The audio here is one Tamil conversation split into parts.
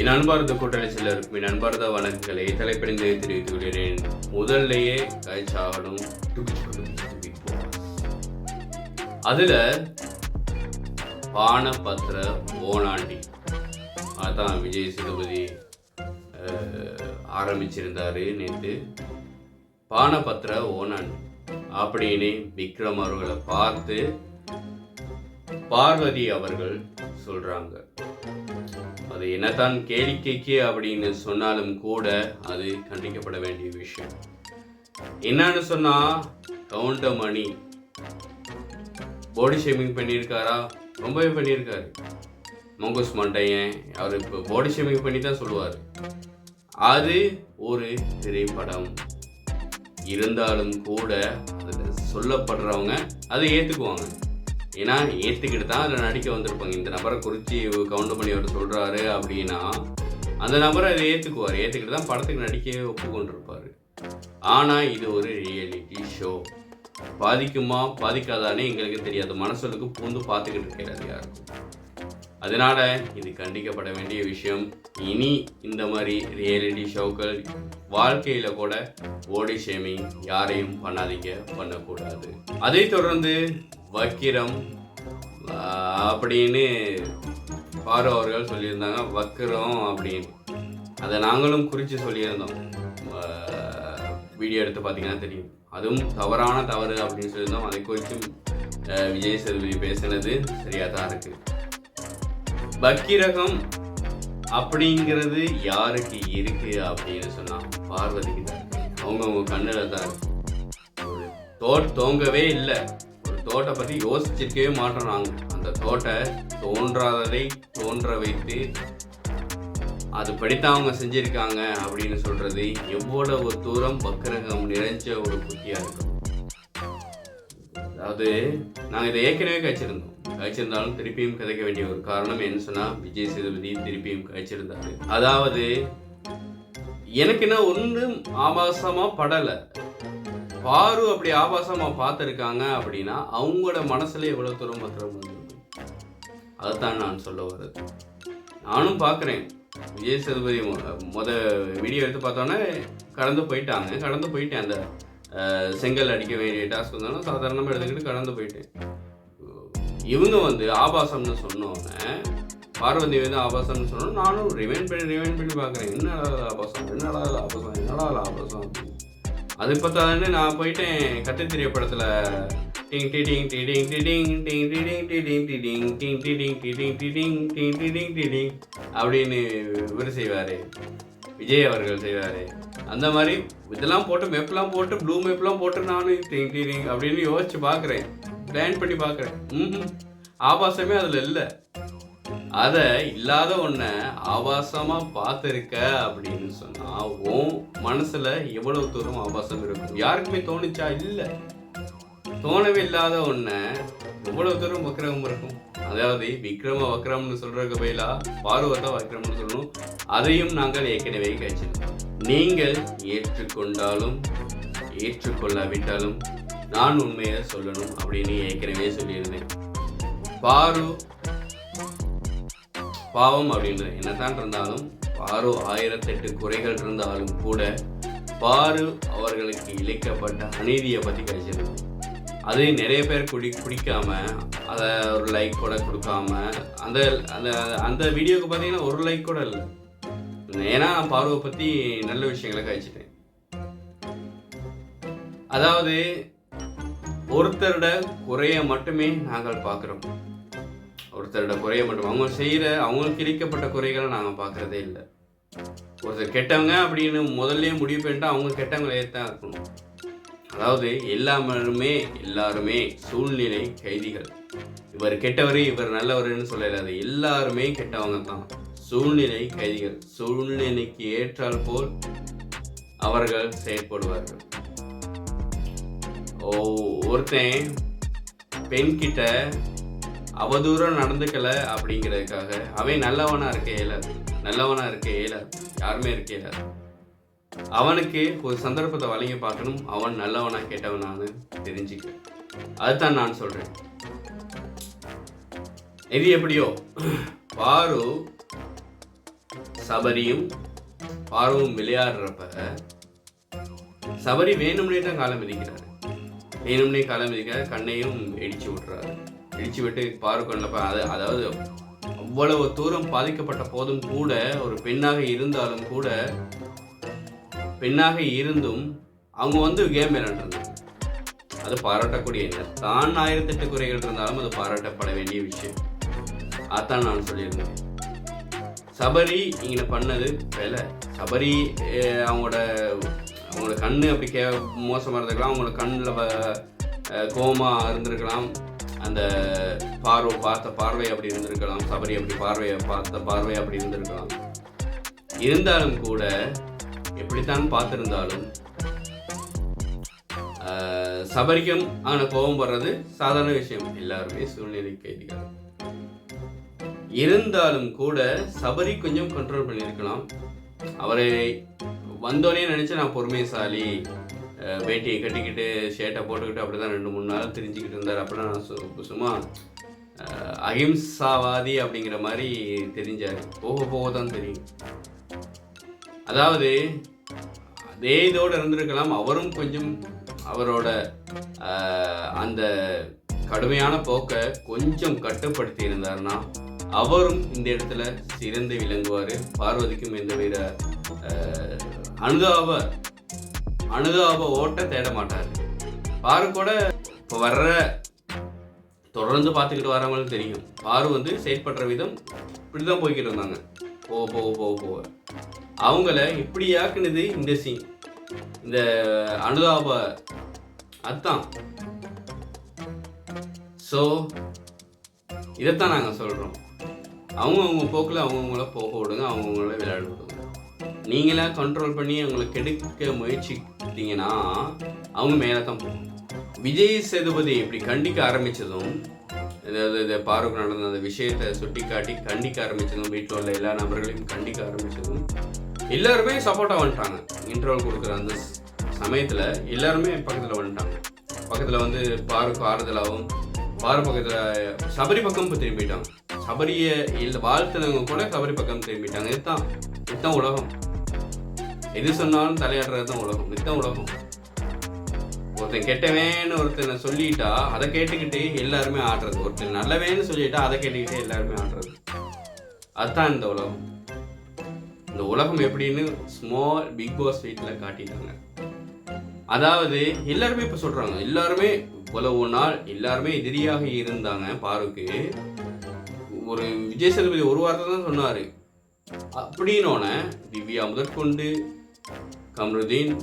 என் அன்பார்ந்த கூட்டணி சிலருக்கும் என் அன்பார்ந்த வணக்கங்களை தலைப்படைந்து தெரிவித்துக் கொள்கிறேன். முதல்லையே காய்ச்சாகணும். அதுல பானபத்திர ஓனாண்டி அதான் விஜய் சேதுபதி ஆரம்பிச்சிருந்தாரு நேற்று. பானபத்திர ஓனாண்டி அப்படின்னு விக்ரம் அவர்களை பார்த்து பார்வதி அவர்கள் சொல்றாங்க. அது என்னதான் கேளிக்கைக்கு அப்படின்னு சொன்னாலும் கூட அது கண்டிக்கப்பட வேண்டிய விஷயம். என்னன்னு சொன்னா, கவுண்டமணி பாடி ஷேமிங் பண்ணியிருக்காரா? ரொம்பவே பண்ணியிருக்காரு. மங்கோஸ் மண்டையன் அவர் இப்போ பாடி ஷேமிங் பண்ணி தான் சொல்லுவார். அது ஒரு திரைப்படம் இருந்தாலும் கூட அதில் சொல்லப்படுறவங்க அதை ஏற்றுக்குவாங்க. ஏன்னா ஏற்றுக்கிட்டு தான் அதில் நடிக்க வந்திருப்பாங்க. இந்த நபரை குறித்து கவுண்ட் பண்ணி அவர் சொல்கிறாரு அப்படின்னா அந்த நபரை அதை ஏற்றுக்கிட்டு தான் படத்துக்கு நடிக்கவே ஒப்புக்கொண்டிருப்பார். ஆனால் இது ஒரு ரியாலிட்டி ஷோ. பாதிக்குமா பாதிக்காதானே எங்களுக்கு தெரியாது. மனசுக்கு பூந்து பார்த்துக்கிட்டு இருக்கிறது யாருக்கும். அதனால் இது கண்டிக்கப்பட வேண்டிய விஷயம். இனி இந்த மாதிரி ரியாலிட்டி ஷோக்கள் வாழ்க்கையில் கூட பாடி ஷேமிங் யாரையும் பண்ணாதீங்க, பண்ணக்கூடாது. அதை தொடர்ந்து வக்கிரம் அப்படின்னு பாரு அவர்கள் சொல்லியிருந்தாங்க. வக்கிரம் அப்படின்னு அதை நாங்களும் குறித்து சொல்லியிருந்தோம். வீடியோ எடுத்து பார்த்தீங்கன்னா தெரியும். அதுவும் தவறு அப்படின்னு சொல்லியிருந்தோம். அதை குறித்தும் விஜய் சேதுபதி பேசினது சரியாக தான் இருக்குது. வக்கிரகம் அப்படிங்கிறது யாருக்கு இருக்கு அப்படின்னு சொன்னா பார்வதிக்கு தான். அவங்க கண்ணில் தான் இருக்கு. தோங்கவே இல்லை. ஒரு தோட்டை பற்றி யோசிச்சிருக்கவே மாட்டோம் நாங்கள். அந்த தோட்டை தோன்றாததை தோன்ற வைத்து அது படித்தான் அவங்க செஞ்சிருக்காங்க அப்படின்னு சொல்றது எவ்வளவு தூரம் வக்கிரகம் நிறைஞ்ச ஒரு புத்தியா இருக்கும். அதாவது நாங்கள் இதை ஏற்கனவே காய்ச்சிருந்தாலும் திருப்பியும் கதைக்க வேண்டிய ஒரு காரணம் என்ன சொன்னா, விஜய் சேதுபதி திருப்பியும் காய்ச்சிருந்தாரு. அதாவது எனக்கு என்ன ஒன்றும் ஆபாசமா படலை. பாரு அப்படி ஆபாசமா பார்த்துருக்காங்க அப்படின்னா அவங்களோட மனசுல எவ்வளவு தூரம் பத்திரம் வந்து அதுதான் நான் சொல்ல வர்றது. நானும் பார்க்குறேன். விஜய் சேதுபதி வீடியோ எடுத்து பார்த்தோன்னே கடந்து போயிட்டேன். அந்த செங்கல் அடிக்க வேண்டிய டாஸ்க் வந்தாலும் சாதாரணமாக எடுத்துக்கிட்டு கடந்து போயிட்டேன். இவங்க ஆபாசம்னு சொன்னோன்னே, பார்வதி ஆபாசம்னு சொன்னோம். நானும் ரிவைண்ட் பண்ணி பார்க்குறேன். என்னடா ஆபாசம் அது பார்த்தாலே நான் போயிட்டேன். கட்டுத்திரிய படத்தில் டிங் டிடிங் டிடிங் டிடிங் டிங் டிடிங் டிடிங் டிடிங் டிங் டிடிங் டிடிங் டிடிங் டிங் டிடிங் டிடிங் அப்படின்னு இவர் செய்வார், விஜய் அவர்கள் செய்வார். அந்த மாதிரி இதெல்லாம் போட்டு மெப்லாம் போட்டு ப்ளூ மெப்லாம் போட்டு நானும் டிங் டிடிங் அப்படின்னு யோசிச்சு பார்க்குறேன், பிளான் பண்ணி பார்க்குறேன். ஆபாசமே அதில் இல்லை. அதை இல்லாத ஒன்றை ஆபாசமாக பார்த்துருக்க அப்படின்னு சொன்னால் உன் மனசில் எவ்வளவு தூரம் ஆபாசம் இருக்கும்? யாருக்குமே தோணுச்சா? இல்லை. தோணவே இல்லாத ஒன்றை எவ்வளவு தூரம் வக்கிரகம் இருக்கும்? அதாவது வக்கிரம்னு சொல்கிறதுக்கு பதிலா பார்வத்தை வக்கிரம்னு சொல்லணும். அதையும் நாங்கள் ஏற்கனவே கழிச்சிருக்கோம். நீங்கள் ஏற்றுக்கொண்டாலும் ஏற்றுக்கொள்ளாவிட்டாலும் நான் உண்மையை சொல்லணும் அப்படின்னு ஏற்கனவே சொல்லியிருந்தேன். பாவம் அப்படின்னு என்னதான் இருந்தாலும் பாரு 1008 குறைகள் இருந்தாலும் கூட பாரு அவர்களுக்கு இழைக்கப்பட்ட அநீதியை பற்றி கழிச்சிருந்தோம். அது நிறைய பேர் பிடிக்காம அதை ஒரு லைக் கூட கொடுக்காம அந்த அந்த அந்த வீடியோவுக்கு பார்த்தீங்கன்னா ஒரு லைக் கூட இல்லை. ஏன்னா நான் பாருவை பற்றி நல்ல விஷயங்களை கழிச்சிட்டேன். அதாவது ஒருத்தரோட குறைய மட்டுமே நாங்கள் பார்க்குறோம். ஒருத்தரோட குறைய மட்டும் அவங்களுக்கு இழைக்கப்பட்ட குறைகளை நாங்கள் பார்க்குறதே இல்லை. ஒருத்தர் கெட்டவங்க அப்படின்னு முதல்ல முடிவு பண்ணிட்டு அவங்க கெட்டவங்களே தான் இருக்கணும். அதாவது எல்லாருமே சூழ்நிலை கைதிகள். இவர் கெட்டவர் இவர் நல்லவர்னு சொல்லலாது. எல்லாருமே கெட்டவங்க தான், சூழ்நிலை கைதிகள். சூழ்நிலைக்கு ஏற்றால் போல் அவர்கள் செயற்படுவார்கள். ஒருத்தன் பெண்கிட்ட அவதூறம் நடந்துக்கல அப்படிங்கிறதுக்காக அவன் நல்லவனா இருக்க இயலாது. யாருமே இருக்க இயலாது. அவனுக்கு ஒரு சந்தர்ப்பத்தை வழங்கி பார்க்கணும். அவன் நல்லவனா கெட்டவனான்னு தெரிஞ்சுக்க. அதுதான் நான் சொல்றேன். இது எப்படியோ பாரு சபரியும் பார்வும் விளையாடுறப்ப சபரி வேணும்னே தான் காலம் மிதிக்கிறாரு. வேணும்னே காலம் மிதிக்கிறாரு, கண்ணையும் இடிச்சு விட்டுறாரு. இடிச்சு விட்டு பாரு கண்ணப்ப அதாவது அவ்வளவு தூரம் பாதிக்கப்பட்ட போதும் கூட, ஒரு பெண்ணாக இருந்தாலும் கூட, பெண்ணாக இருந்தும் அவங்க கேம் விளையாடுறாங்க. அது பாராட்டக்கூடிய தான் 1008 குறைகள் இருந்தாலும் அது பாராட்டப்பட வேண்டிய விஷயம். அதான் நான் சொல்லியிருந்தேன். சபரி இங்கே பண்ணது வேலை. சபரி அவங்களோட கண்ணு அப்படி மோசமாக இருந்திருக்கலாம், அவங்களோட கண்ணில் கோமா இருந்திருக்கலாம், அந்த பார்த்த பார்வை அப்படி இருந்திருக்கலாம், சபரி அப்படி பார்த்த பார்வை அப்படி இருந்திருக்கலாம். இருந்தாலும் கூட எப்படித்தான் பார்த்திருந்தாலும் சபரிக்கும் கோபம் வர்றது சாதாரண விஷயம். எல்லாருமே சூழ்நிலை கைதிகள். இருந்தாலும் கூட சபரி கொஞ்சம் கண்ட்ரோல் பண்ணியிருக்கலாம். அவரை வந்தோடனே நினைச்சு நான் பொறுமைசாலி, வேட்டியை கட்டிக்கிட்டு ஷேட்டை போட்டுக்கிட்டு அப்படிதான் 2-3 நாள் தெரிஞ்சுக்கிட்டு இருந்தார். அப்படின்னா நான் சும்மா அகிம்சாவாதி அப்படிங்கிற மாதிரி தெரிஞ்சார். போக தான் தெரியும். அதாவது அதே இதோடு இருந்திருக்கலாம். அவரும் கொஞ்சம் அவரோட அந்த கடுமையான போக்கை கொஞ்சம் கட்டுப்படுத்தி இருந்தார்னா அவரும் இந்த இடத்துல சிறந்து விளங்குவார். பார்வதிக்கும் எந்த வித அனுதாப ஓட்ட தேட மாட்டார். பாரு கூட இப்போ தொடர்ந்து பார்த்துக்கிட்டு வரவங்களும் தெரியும். பாரு செயற்படுற விதம் இப்படிதான் போய்கிட்டு இருந்தாங்க. போக அவங்கள இப்படி ஆக்குனது இந்த சீன், இந்த அனுதாப. அதுதான். ஸோ இதைத்தான் நாங்கள் சொல்கிறோம். அவங்கவுங்க போக்கில் அவங்கவுங்கள போக விடுங்க, அவங்கவுங்கள விளையாட விடுங்க. நீங்களாக கண்ட்ரோல் பண்ணி அவங்களை கெடுக்க முயற்சித்தீங்கன்னா அவங்க மேலே தான் போகும். விஜய் சேதுபதி இப்படி கண்டிக்க ஆரம்பித்ததும், அதாவது இந்த பாருக்கு நடந்த அந்த விஷயத்தை சுட்டி காட்டி கண்டிக்க ஆரம்பித்ததும், வீட்டில் உள்ள எல்லா நபர்களையும் கண்டிக்க ஆரம்பித்ததும் எல்லாருமே சப்போர்ட்டாக வந்துட்டாங்க. இன்டர்வல் கொடுக்குற அந்த சமயத்தில் எல்லாருமே பக்கத்தில் வந்துட்டாங்க. பக்கத்தில் பாருக்கு ஆறுதலாகவும், பாரு பக்கத்தில் சபரி பக்கம் திரும்பிட்டாங்க. சபரியை வாழ்த்துனவங்க கூட சபரி பக்கம் திரும்பிட்டாங்க. இதுதான் உலகம். எது சொன்னாலும் தலையாடுறது தான் உலகம். இதுதான் உலகம். ஒருத்தன் கெட்டவேன்னு ஒருத்தனை சொல்லிட்டா அதை கேட்டுக்கிட்டு எல்லாருமே ஆடுறது. ஒருத்தன் நல்லவேன்னு சொல்லிட்டா அதை கேட்டுக்கிட்டே எல்லாருமே ஆடுறது. அதுதான் இந்த உலகம். இந்த உலகம் எப்படின்னு ஸ்மால் பிக் பாஸ் வீட்டில் காட்டிட்டாங்க. அதாவது எல்லாருமே இப்போ சொல்கிறாங்க, எல்லாருமே இவ்வளவு நாள் எல்லாருமே எதிரியாக இருந்தாங்க பாருக்கு. ஒரு விஜய் சேதுபதி ஒரு வார்த்தை தான் சொன்னார். அப்படின்னோன திவ்யா முதற்கொண்டு கம்ருதீன்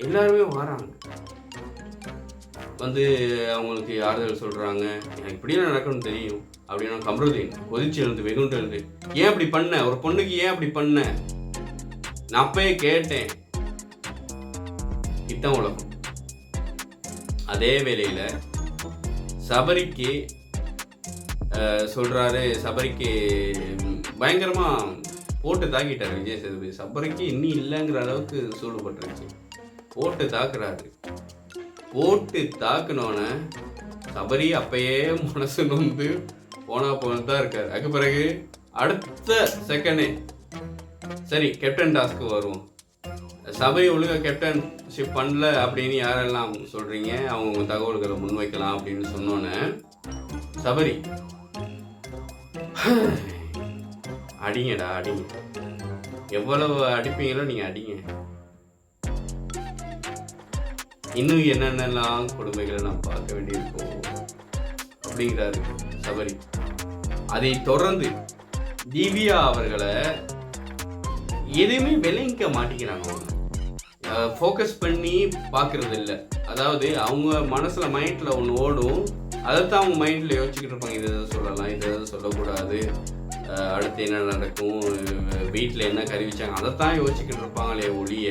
எல்லாருமே வராங்க, அவங்களுக்கு ஆறுதல் சொல்கிறாங்க. எனக்கு இப்படியும் நடக்கணும்னு தெரியும் அப்படின்னா கம்ருதீன் கொதிச்சு எழுந்து வெகுண்டு எழுந்து, ஏன் அப்படி பண்ண, ஒரு பொண்ணுக்கு ஏன் அப்படி பண்ண, நான் அப்பயே கேட்டேன். இதுதான் உலகம். அதே வேளையில் சபரிக்கு சொல்கிறாரு, சபரிக்கு பயங்கரமாக போட்டு தாக்கிட்டார் விஜய் சேதுபதி. சபரிக்கு இன்னும் இல்லைங்கிற அளவுக்கு சூடுபட்டுருச்சு. போட்டு தாக்குறாரு. போட்டு தாக்குனோன்னே சபரி அப்பயே மனசு நொந்து போன தான் இருக்காரு. அதுக்கு பிறகு அடுத்த செகண்டே சரி கேப்டன் டாஸ்க்கு வருவோம், சபரி ஒழுங்காக கேப்டன்ஷிப் பண்ணல அப்படின்னு யாரெல்லாம் சொல்கிறீங்க, அவங்க தகவல்களை முன்வைக்கலாம் அப்படின்னு சொன்னோன்னே சபரி அடிங்கடா அடிங்க, எவ்வளவு அடிப்பீங்களோ நீங்கள் அடிங்க, இன்னும் என்னென்னலாம் கொடுமைகளை நான் பார்க்க வேண்டியிருக்கோம் அப்படிங்கிறாரு சபரி. அதை தொடர்ந்து திவ்யா அவர்களை எதுவுமே விளங்கிக்க மாட்டேங்கிறாங்க. அவங்க ஃபோக்கஸ் பண்ணி பார்க்கறது இல்லை. அதாவது அவங்க மனசில் மைண்டில் ஒன்று ஓடும், அதைத்தான் அவங்க மைண்டில் யோசிச்சுக்கிட்டு இருப்பாங்க. இதை சொல்லலாம், இதை சொல்லக்கூடாது, அடுத்து என்ன நடக்கும், வீட்டில் என்ன கறி வச்சாங்க, அதைத்தான் யோசிச்சுக்கிட்டு இருப்பாங்களே ஒழிய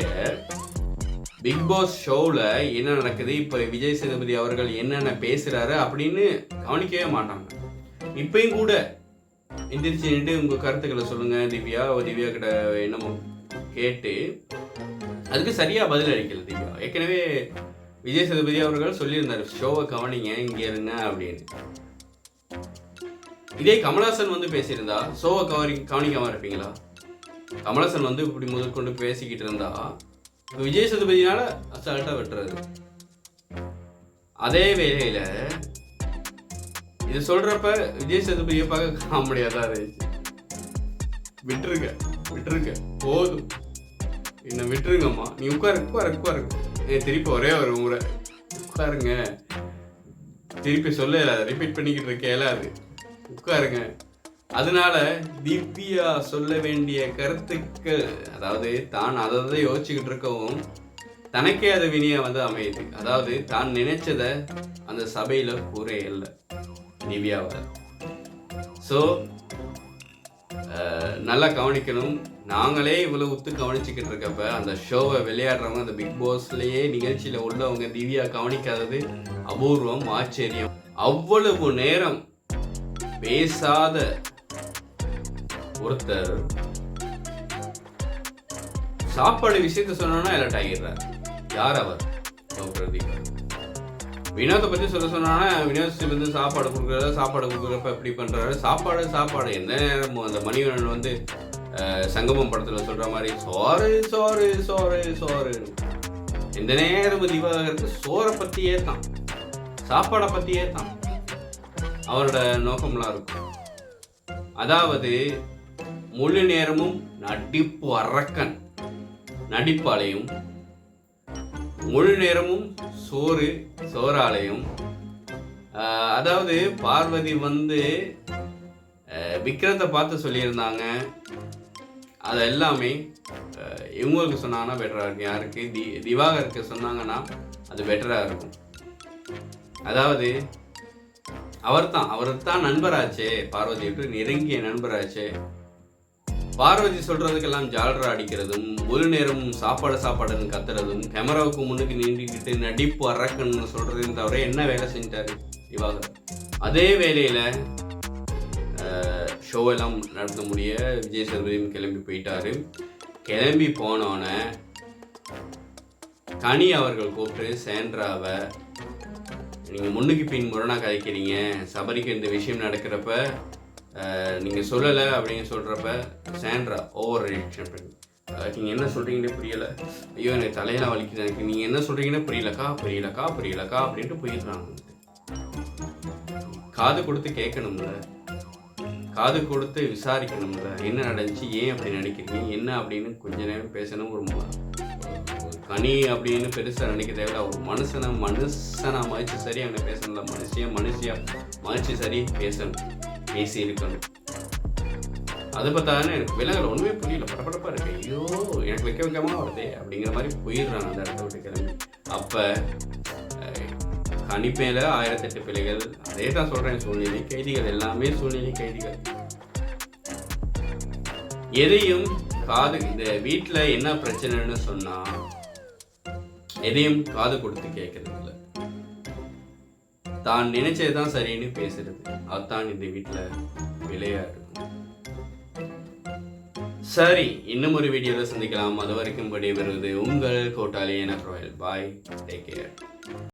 பிக் பாஸ் ஷோவில் என்ன நடக்குது, இப்போ விஜய் சேதுபதி அவர்கள் என்னென்ன பேசுகிறாரு அப்படின்னு கவனிக்கவே மாட்டாங்க. இப்பயும் கூட எந்திரிச்சு நின்று உங்கள் கருத்துக்களை சொல்லுங்கள் திவ்யா கிட்ட என்னமோ கேட்டு அதுக்கு சரியாக பதில் அளிக்கல திவ்யா. ஏற்கனவே விஜய் சேதுபதி அவர்கள் சொல்லியிருந்தார், ஷோவை கவனிங்க, இங்கே இருங்க அப்படின்னு. இதே கமல்ஹாசன் பேசியிருந்தா ஷோவை கவனிக்காமல் இருப்பீங்களா? கமலஹாசன் வந்து இப்படி முதற்கொண்டு பேசிக்கிட்டு இருந்தா விஜய் சேதுபதினால அசால்ட்டா விட்டுறது. அதே வேளையில இது சொல்றப்ப விஜய் சேதுபதியை பார்க்க காமெடியா தான் இருந்துச்சு. விட்டுருங்க போதும், என்ன விட்டுருங்கம்மா, நீ உட்காரு. திருப்பி ஒரே ஒரு முறை உட்காருங்க, திருப்பி சொல்ல ரிப்பீட் பண்ணிக்கிட்டு இருக்கேல, அது உட்காருங்க. அதனால திவ்யா சொல்ல வேண்டிய கருத்துக்கு, அதாவது தான் அதை யோசிச்சுக்கிட்டு இருக்கவும் தனக்கே அது வினியா வந்து அமையுது. அதாவது தான் நினைச்சத அந்த சபையில கூறே இல்லை திவ்யாவால். ஸோ நல்லா கவனிக்கணும். நாங்களே இவ்வளவு உத்து கவனிச்சுக்கிட்டு இருக்கப்ப அந்த ஷோவை விளையாடுறவங்க, அந்த பிக் பாஸ்லயே நிகழ்ச்சியில உள்ளவங்க திவ்யா கவனிக்காதது அபூர்வம், ஆச்சரியம். அவ்வளவு நேரம் பேசாத ஒருத்தர் சாப்பாடு விஷயத்த சொன்னா எலர்ட் ஆகிடுறார். யார் அவர்? பிரதீப். வினோத்தை பத்தி சொன்னா வினோத் வந்து சாப்பாடு கொடுக்குறப்ப எப்படி பண்றாரு, சாப்பாடு எந்த நேரமும் அந்த மணிவண்ணன் வந்து சங்கமம் படத்துல சொல்ற மாதிரி சோறு எந்த நேரமும் திவாகருக்கு சோறை பத்தியே தான், சாப்பாடை பத்தியே தான் அவரோட நோக்கம்லாம் இருக்கும். அதாவது முழு நேரமும் நடிப்பு அரக்கன் நடிப்பாலையும், முழு நேரமும் சோறாலையும். அதாவது பார்வதி வந்து விக்ரத்தை பார்த்து சொல்லியிருந்தாங்க, அது எல்லாமே இவங்களுக்கு சொன்னாங்கன்னா பெட்டராக இருக்கும். யாருக்கு? திவாகருக்கு சொன்னாங்கன்னா அது பெட்டராக இருக்கும். அதாவது அவர் தான் நண்பராச்சே, பார்வதி விட்டு நெருங்கிய நண்பராச்சே. பார்வதி சொல்றதுக்கெல்லாம் ஜால்ரா அடிக்கிறதும், முழு நேரமும் சாப்பாடுன்னு கத்துறதும், கேமராவுக்கு முன்னுக்கு நீண்டிக்கிட்டு நடிப்பு அரக்கன்னு சொல்றதையும் தவிர என்ன வேலை செஞ்சாரு திவாகர்? அதே வேலையில ஷோவெல்லாம் நடத்த முடிய விஜய் சேதுபதியும் கிளம்பி போயிட்டாரு. கிளம்பி போனோன்ன கனி அவர்கள் கூப்பிட்டு சேண்ட்ராவை, நீங்கள் முன்னுக்கு பின் முரணா கதைக்கிறீங்க, சபரிக்கு இந்த விஷயம் நடக்கிறப்ப நீங்கள் சொல்லலை அப்படின்னு சொல்கிறப்ப சேண்ட்ரா ஓவர் ரியாக்ஷன் பண்ணி, நீங்கள் என்ன சொல்கிறீங்கன்னே புரியலை, ஐயோ எனக்கு தலையெல்லாம் வலிக்குது, எனக்கு நீங்கள் என்ன சொல்கிறீங்கன்னே புரியலக்கா அப்படின்ட்டு போயிடுறாங்க. காது கொடுத்து கேட்கணும்ல, காது கொடுத்து விசாரிக்கணும்ல, என்ன நடந்துச்சு, ஏன் அப்படி நடிக்கிறீங்க, என்ன அப்படின்னு கொஞ்ச நேரம் பேசணும். ஒரு கனி அப்படின்னு பெருசாக நினைக்க தேவையில்ல. ஒரு மனுஷனா மதிச்சு சரி அங்கே பேசணும்ல, மனுஷியா மதிச்சு சரி பேசி இருக்கணும். அதை பார்த்தாதானே எனக்கு விலகல் ஒன்றுமே புரியல, படப்படப்பா இருக்கு, ஐயோ எனக்கு வைக்காம வருதே அப்படிங்கிற மாதிரி போயிடுறாங்க அந்த இடத்த விட்டு கிளம்பி. அப்போ கணிப்பேல 1008 பிள்ளைகள், அதே தான் சொல்கிறேன், சூழ்நிலை கைதிகள், எல்லாமே சூழ்நிலை கைதிகள். எதையும் இந்த வீட்டில் என்ன பிரச்சனைன்னு சொன்னால் எதையும் காது கொடுத்து கேட்கறது இல்லை, தான் நினைச்சதுதான் சரின்னு பேசுறது, அதுதான் இந்த வீட்டில் விளையாடு. சரி, இன்னும் ஒரு வீடியோவில் சந்திக்கலாம். அது வரைக்கும் விடைபெறுவது உங்கள் கோட்டாலி என. பாய், டேக் கேர்.